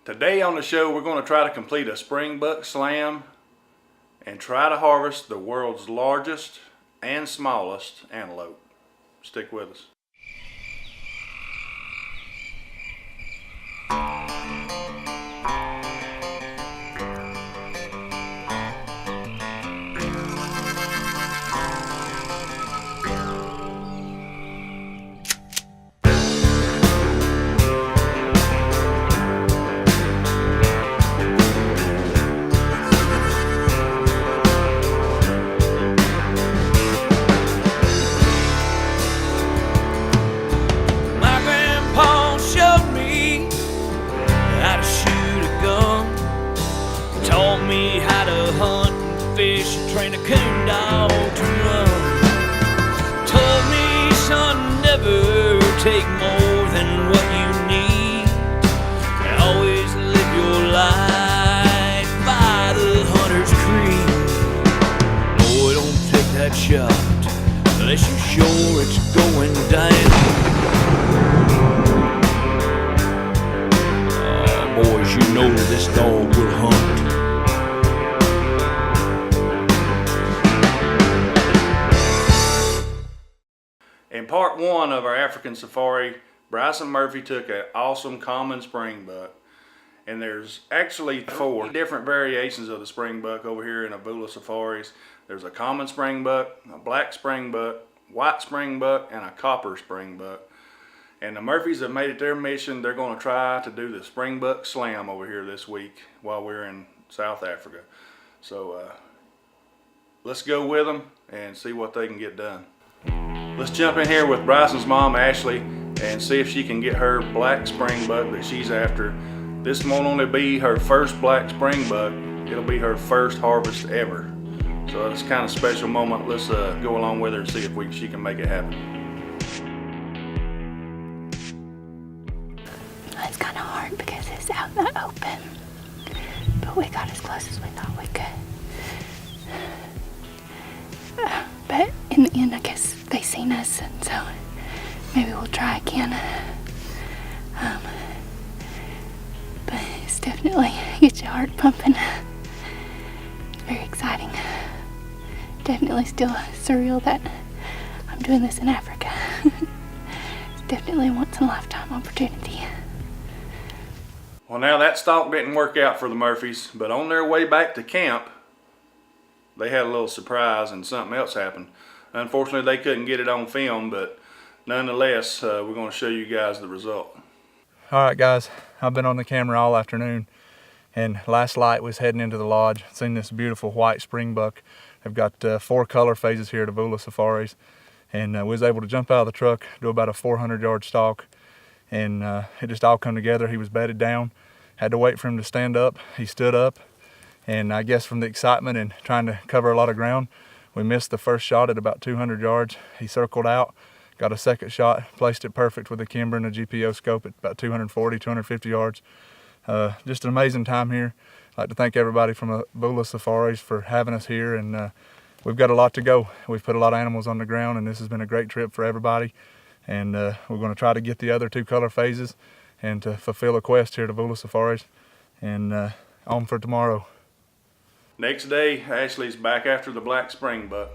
Today on the show, we're going to try to complete a springbuck slam and try to harvest the world's largest and smallest antelope. Stick with us. Train a coon dog to run. Told me, son, never take more than what you need, and always live your life by the hunter's creed. Boy, don't take that shot unless you're sure it's going down. Boys, you know this dog will hunt. In part one of our African safari, Bryson Murphy took an awesome common springbuck, and there's actually 4 different variations of the springbuck over here in Avula safaris. There's a common springbuck, a black springbuck, white springbuck, and a copper springbuck. And the Murphys have made it their mission. They're going to try to do the springbuck slam over here this week while we're in South Africa. So let's go with them and see what they can get done. Let's jump in here with Bryson's mom, Ashley, and see if she can get her black springbuck that she's after. This won't only be her first black springbuck, it'll be her first harvest ever. So it's kind of a special moment. Let's go along with her and see if she can make it happen. It's kind of hard because it's out in the open, but we got as close as we thought we could. But in the end, I guess they seen us, and so maybe we'll try again. But it's definitely gets your heart pumping. It's very exciting. Definitely still surreal that I'm doing this in Africa. It's definitely a once-in-a-lifetime opportunity. Well, now that stalk didn't work out for the Murphys, but on their way back to camp, they had a little surprise and something else happened. Unfortunately, they couldn't get it on film, but nonetheless, we're going to show you guys the result. All right, guys, I've been on the camera all afternoon, and last light was heading into the lodge. Seen this beautiful white springbuck. They've got 4 color phases here at Avula Safaris, and we was able to jump out of the truck, do about a 400-yard stalk, and it just all come together. He was bedded down. Had to wait for him to stand up. He stood up, and I guess from the excitement and trying to cover a lot of ground, we missed the first shot at about 200 yards. He circled out, got a second shot, placed it perfect with a Kimber and a GPO scope at about 240, 250 yards. Just an amazing time here. I'd like to thank everybody from Avula Safaris for having us here, and we've got a lot to go. We've put a lot of animals on the ground, and this has been a great trip for everybody. And we're going to try to get the other 2 color phases and to fulfill a quest here at Avula Safaris, and on for tomorrow. Next day, Ashley's back after the black springbuck.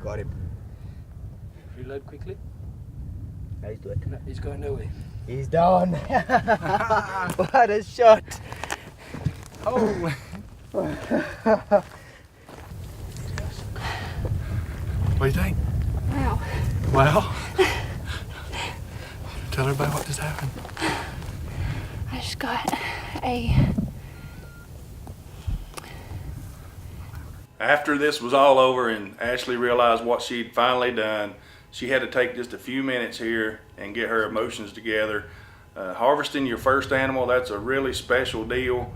Got him. Reload quickly. No, he's doing it. No, he's going nowhere. He's done. What a shot. Oh. What do you think? Well, tell everybody what just happened. I just got a... After this was all over and Ashley realized what she'd finally done, she had to take just a few minutes here and get her emotions together. Harvesting your first animal, that's a really special deal,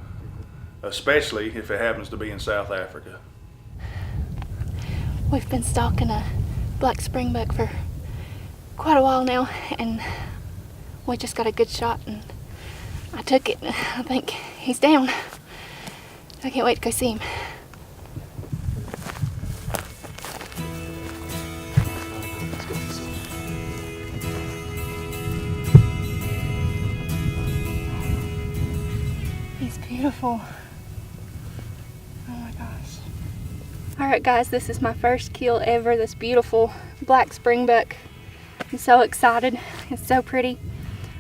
especially if it happens to be in South Africa. We've been stalking a black springbuck for quite a while now, and we just got a good shot, and I took it. I think he's down. I can't wait to go see him. He's beautiful. Oh my gosh. Alright guys, this is my first kill ever, this beautiful black springbuck. I'm so excited. It's so pretty.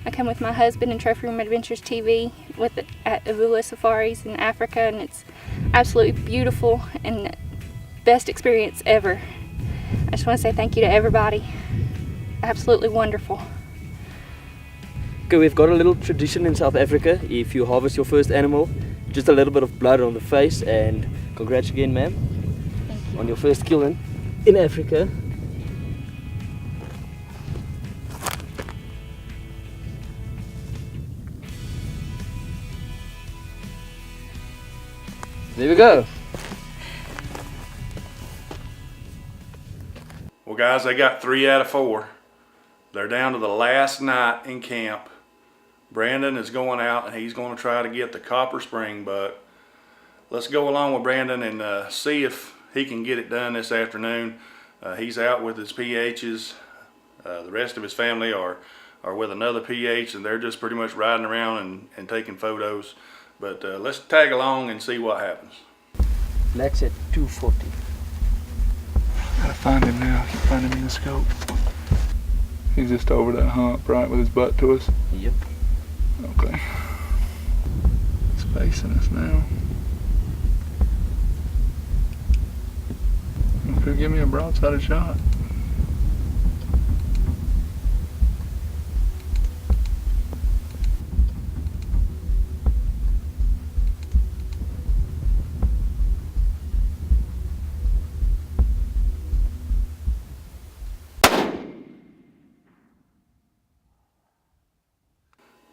I come with my husband and Trophy Room Adventures TV at Avula Safaris in Africa, and it's absolutely beautiful and best experience ever. I just want to say thank you to everybody. Absolutely wonderful. Okay, we've got a little tradition in South Africa. If you harvest your first animal, just a little bit of blood on the face, and congrats again, ma'am, on your first kill in Africa. There we go. Well guys, they got 3 out of 4. They're down to the last night in camp. Brandon is going out and he's going to try to get the copper springbuck. Let's go along with Brandon and see if he can get it done this afternoon. He's out with his PHs. The rest of his family are with another PH, and they're just pretty much riding around and taking photos. But let's tag along and see what happens. Black's at 240. Gotta find him now. I can find him in the scope. He's just over that hump, right, with his butt to us? Yep. Okay. He's facing us now. Could give me a broadside shot.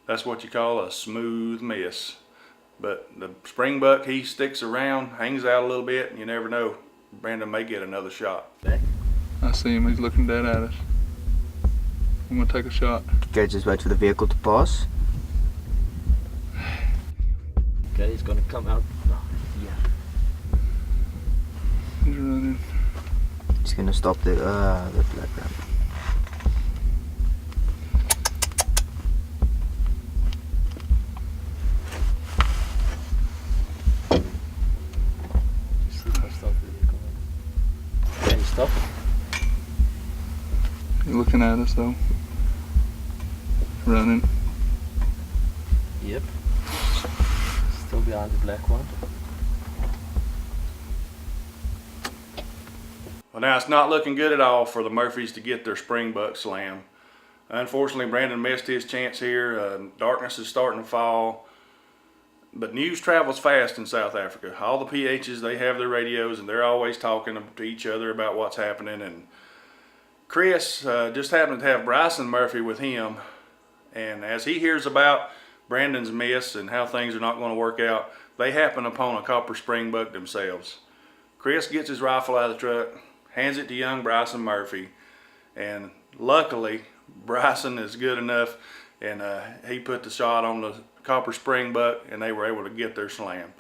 That's what you call a smooth miss. But the springbuck, he sticks around, hangs out a little bit, and you never know. Brandon may get another shot. I see him, he's looking dead at us. I'm gonna take a shot. Okay, just wait for the vehicle to pass. Okay, he's gonna come out. Yeah. He's running. He's gonna stop the black ram. Stop. He's looking at us though. Running. Yep. Still behind the black one. Well, now it's not looking good at all for the Murphys to get their springbuck slam. Unfortunately, Brandon missed his chance here. Darkness is starting to fall. But news travels fast in South Africa. All the PHs, they have their radios, and they're always talking to each other about what's happening. And Chris just happened to have Bryson Murphy with him. And as he hears about Brandon's miss and how things are not going to work out, they happen upon a copper springbuck themselves. Chris gets his rifle out of the truck, hands it to young Bryson Murphy. And luckily, Bryson is good enough, and he put the shot on the copper springbuck, and they were able to get their slam.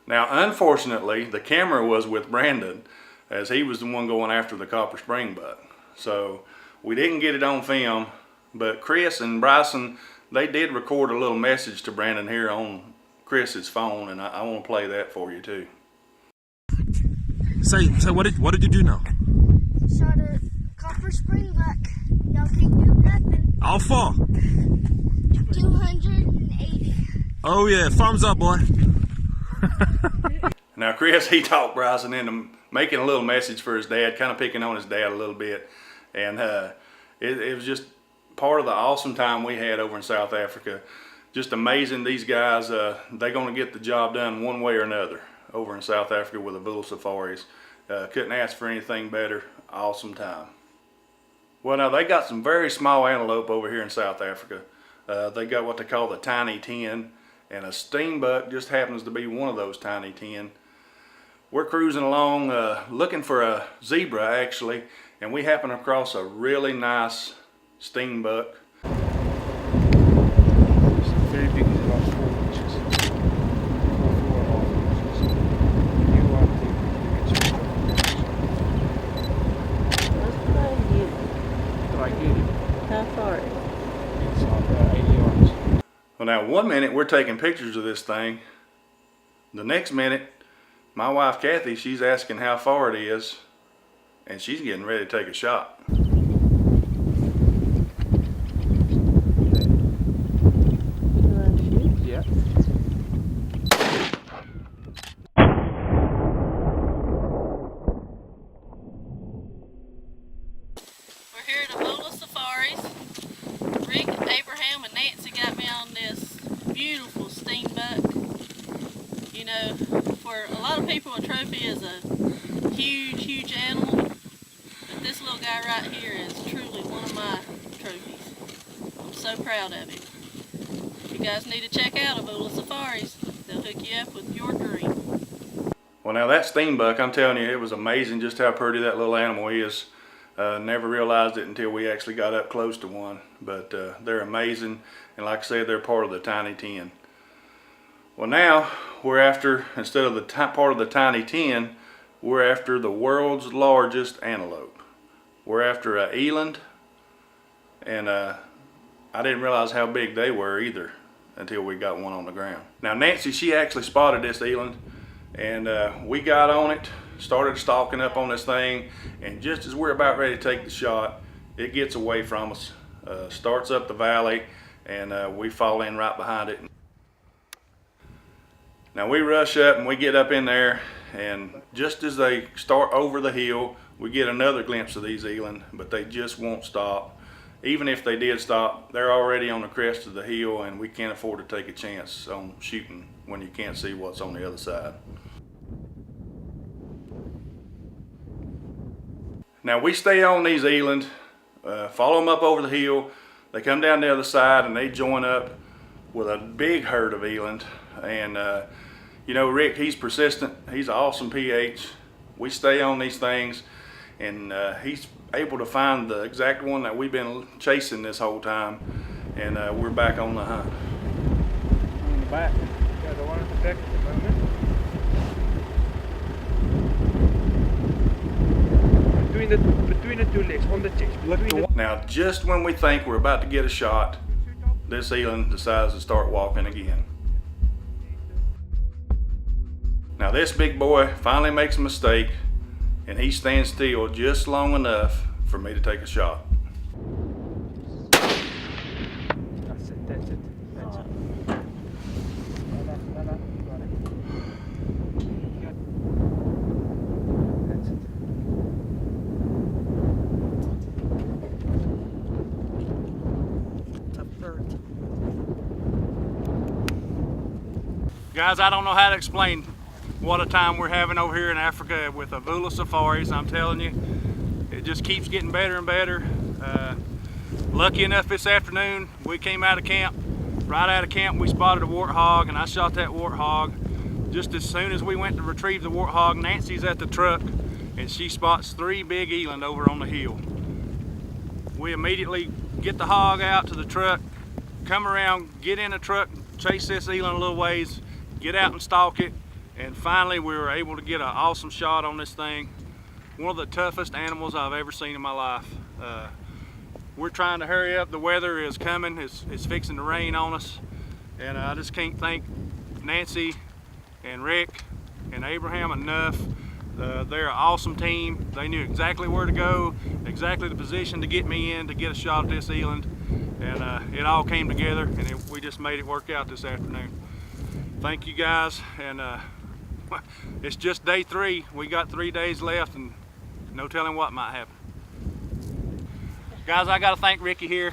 Now, unfortunately, the camera was with Brandon, as he was the one going after the copper springbuck. So we didn't get it on film, but Chris and Bryson, they did record a little message to Brandon here on Chris's phone, and I want to play that for you too. Say, what did you do now? Shot a copper springbuck. Y'all can't do nothing. How far? 280. Oh yeah, thumbs up, boy. Now Chris, he talked Bryson into making a little message for his dad, kind of picking on his dad a little bit. And it was just part of the awesome time we had over in South Africa. Just amazing. These guys, they're going to get the job done one way or another over in South Africa with Avula Safaris. Couldn't ask for anything better. Awesome time. Well, now they got some very small antelope over here in South Africa. They got what they call the tiny 10, and a steenbuck just happens to be one of those tiny 10. We're cruising along looking for a zebra actually, and we happen across a really nice steenbuck. Very big, is about 4 inches. 4.5 inches. You want to get How far? It's about 80 yards. Well, now 1 minute we're taking pictures of this thing. The next minute, my wife Kathy, she's asking how far it is, and she's getting ready to take a shot. Yeah. We're here at Avula Safaris. Rick, Abraham, and Nancy got me on this beautiful steenbuck. You know, for a lot of people, a trophy is a huge, huge animal, but this little guy right here is truly one of my trophies. I'm so proud of him. You guys need to check out Avula Safaris. They'll hook you up with your dream. Well, now that steenbuck, I'm telling you, it was amazing just how pretty that little animal is. Never realized it until we actually got up close to one, but they're amazing, and like I said, they're part of the tiny 10. Well, now we're after, instead of the part of the tiny 10, we're after the world's largest antelope. We're after an eland, and I didn't realize how big they were either until we got one on the ground. Now Nancy, she actually spotted this eland, and we got on it, started stalking up on this thing, and just as we're about ready to take the shot, it gets away from us, starts up the valley, and we fall in right behind it. Now we rush up and we get up in there, and just as they start over the hill, we get another glimpse of these eland, but they just won't stop. Even if they did stop, they're already on the crest of the hill, and we can't afford to take a chance on shooting when you can't see what's on the other side. Now we stay on these eland, follow them up over the hill. They come down the other side and they join up with a big herd of eland. And you know, Rick, he's persistent. He's an awesome PH. We stay on these things, and he's able to find the exact one that we've been chasing this whole time, and we're back on the hunt. On the back. Yeah, the one at the back at the moment. Between the two legs, on the chest. Now, just when we think we're about to get a shot, this eland decides to start walking again. Now this big boy finally makes a mistake, and he stands still just long enough for me to take a shot. That's it, that's it, that's it. That's it. It's a bird. Guys, I don't know how to explain what a time we're having over here in Africa with Avula Safaris. I'm telling you, it just keeps getting better and better. Lucky enough this afternoon, we came out of camp. Right out of camp, we spotted a warthog, and I shot that warthog. Just as soon as we went to retrieve the warthog, Nancy's at the truck, and she spots 3 big eland over on the hill. We immediately get the hog out to the truck, come around, get in the truck, chase this eland a little ways, get out and stalk it. And finally we were able to get an awesome shot on this thing. One of the toughest animals I've ever seen in my life. We're trying to hurry up. The weather is coming. It's fixing to rain on us. And I just can't thank Nancy and Rick and Abraham enough. They're an awesome team. They knew exactly where to go, exactly the position to get me in to get a shot at this eland. And it all came together, and we just made it work out this afternoon. Thank you guys, and it's just day 3. We got 3 days left, and no telling what might happen. Guys, I gotta thank Ricky here.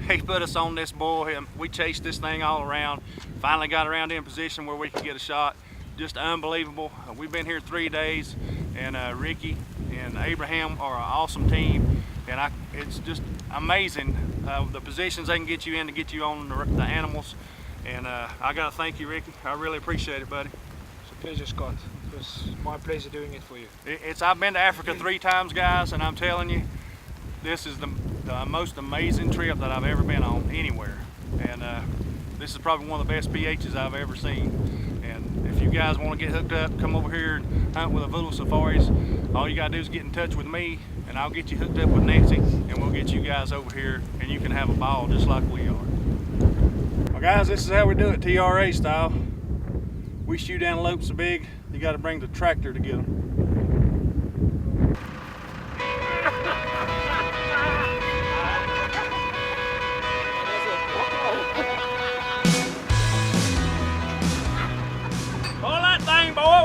He put us on this bull. We chased this thing all around. Finally got around in position where we could get a shot. Just unbelievable. We've been here 3 days, and Ricky and Abraham are an awesome team. And it's just amazing the positions they can get you in to get you on the animals. And I gotta thank you, Ricky. I really appreciate it, buddy. It's a pleasure, Scott. It was my pleasure doing it for you. I've been to Africa 3 times, guys, and I'm telling you, this is the most amazing trip that I've ever been on anywhere. And this is probably one of the best PHs I've ever seen. And if you guys want to get hooked up, come over here and hunt with Avula Safaris. All you gotta do is get in touch with me, and I'll get you hooked up with Nancy, and we'll get you guys over here, and you can have a ball just like we are. Well, guys, this is how we do it TRA style. We shoot antelope so big, you gotta bring the tractor to get them.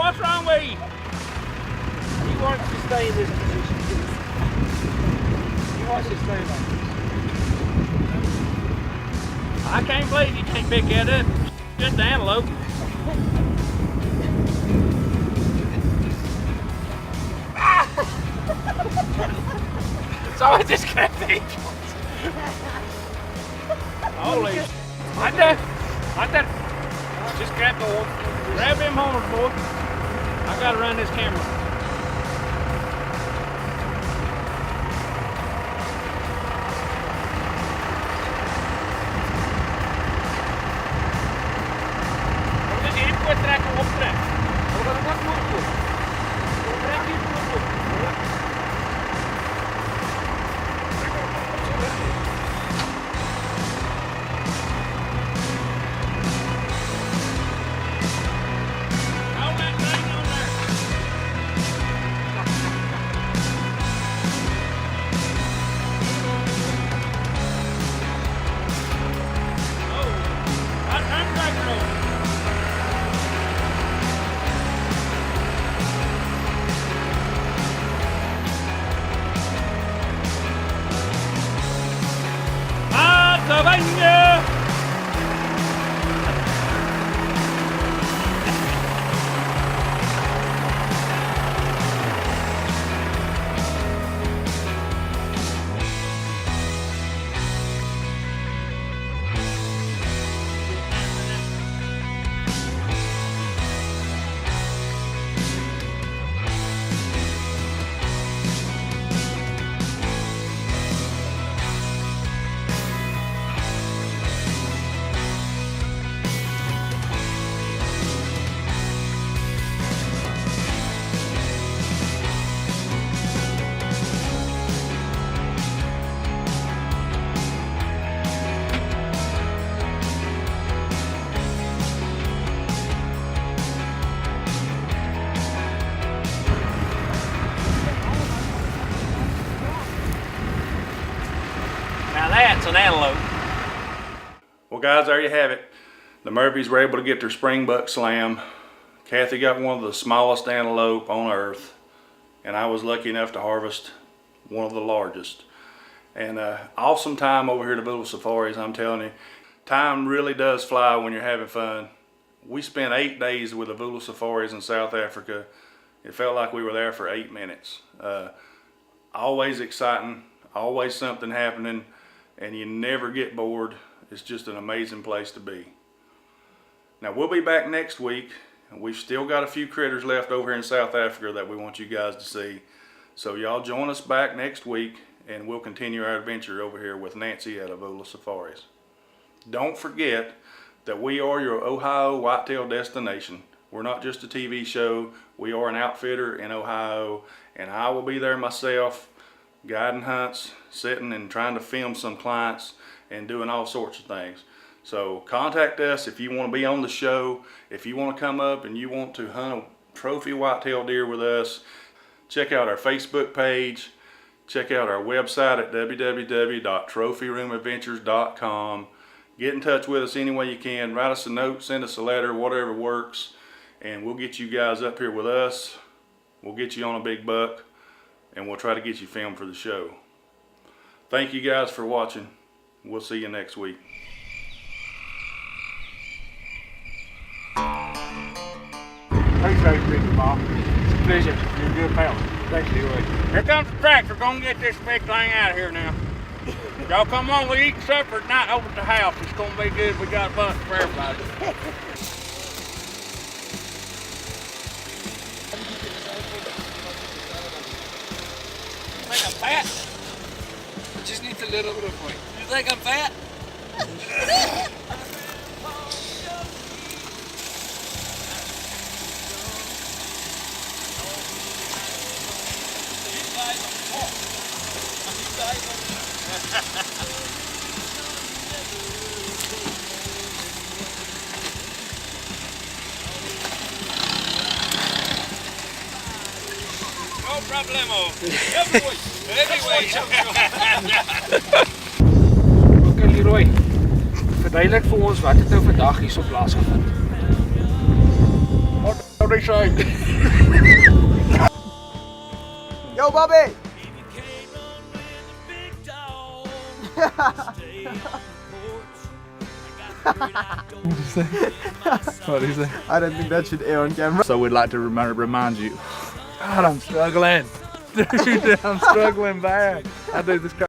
What's wrong with you? He wants to stay in this position. He wants to stay like this. I can't believe you can't pick that up. Just the antelope. So I just grabbed the Holy. I done. Just grab the one. Grab them horns, boy. I gotta run this camera. That's an antelope. Well, guys, there you have it. The Murphys were able to get their springbuck slam. Kathy got one of the smallest antelope on earth, and I was lucky enough to harvest one of the largest. And awesome time over here at Avula Safaris, I'm telling you. Time really does fly when you're having fun. We spent 8 days with Avula Safaris in South Africa. It felt like we were there for 8 minutes. Always exciting, always something happening, and you never get bored. It's just an amazing place to be. Now, we'll be back next week. We've still got a few critters left over here in South Africa that we want you guys to see. So y'all join us back next week, and we'll continue our adventure over here with Nancy at Avula Safaris. Don't forget that we are your Ohio whitetail destination. We're not just a TV show. We are an outfitter in Ohio, and I will be there myself, guiding hunts, sitting and trying to film some clients and doing all sorts of things. So contact us if you want to be on the show. If you want to come up and you want to hunt a trophy whitetail deer with us, check out our Facebook page. Check out our website at www.trophyroomadventures.com. Get in touch with us any way you can. Write us a note, send us a letter, whatever works, and we'll get you guys up here with us. We'll get you on a big buck, and we'll try to get you filmed for the show. Thank you guys for watching. We'll see you next week. Thanks, Rick, Bob. It's a pleasure. You're a good pal. Thanks, Leroy. Here comes the tractor. Gonna get this big thing out of here now. Y'all come on, we eat supper tonight over at the house. It's gonna be good. We got a bunch for everybody. You think I'm fat? Just needs a little bit of weight. You think I'm fat? No problemo. Heavyweight. Okay, Leroy. Verduidelik vir ons wat het nou vandag hierso plaasgevind. What they say? Yo, Bobby! What did he say? I don't think that should air on camera. So we'd like to remind you. God, I'm struggling. Dude, I'm struggling bad. I do this.